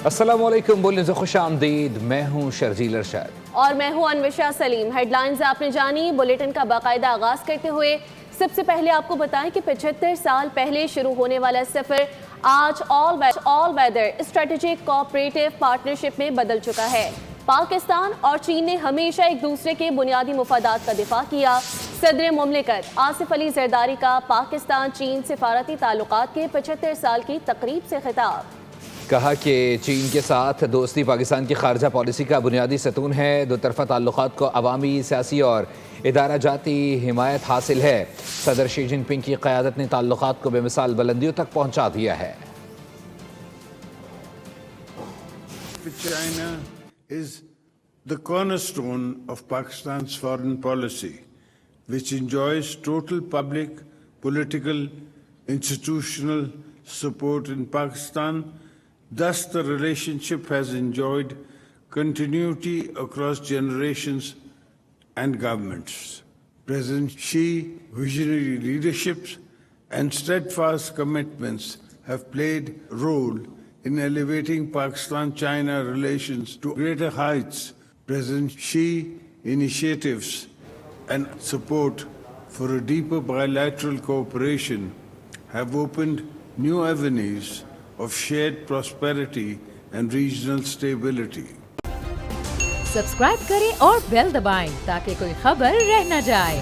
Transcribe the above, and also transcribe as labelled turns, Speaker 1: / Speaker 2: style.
Speaker 1: السلام علیکم، بولنے سے خوش آمدید. میں ہوں شرجیل ارشاد
Speaker 2: اور میں ہوں انوشا سلیم. ہیڈ لائنز آپ نے جانی. بلیٹن کا باقاعدہ آغاز کرتے ہوئے سب سے پہلے آپ کو بتائیں کہ 75 سال پہلے شروع ہونے والا سفر آج آل ویدر اسٹریٹجک کوآپریٹو پارٹنرشپ میں بدل چکا ہے. پاکستان اور چین نے ہمیشہ ایک دوسرے کے بنیادی مفادات کا دفاع کیا. صدر مملکت آصف علی زرداری کا پاکستان چین سفارتی تعلقات کے 75 سال کی تقریب سے خطاب.
Speaker 1: کہا کہ چین کے ساتھ دوستی پاکستان کی خارجہ پالیسی کا بنیادی ستون ہے. دو طرفہ تعلقات کو عوامی، سیاسی اور ادارہ جاتی حمایت حاصل ہے. صدر شی جن پنگ کی قیادت نے تعلقات کو بے مثال بلندیوں تک پہنچا دیا ہے.
Speaker 3: China is the cornerstone of Pakistan's foreign policy, which enjoys total public, political, institutional support in Pakistan. Thus, the relationship has enjoyed continuity across generations and governments. President Xi's visionary leaderships and steadfast commitments have played a role in elevating Pakistan-China relations to greater heights. President Xi's initiatives and support for a deeper bilateral cooperation have opened new avenues of shared prosperity and regional stability.
Speaker 4: Subscribe کریں اور بیل دبائیں تاکہ کوئی خبر رہ نہ جائے.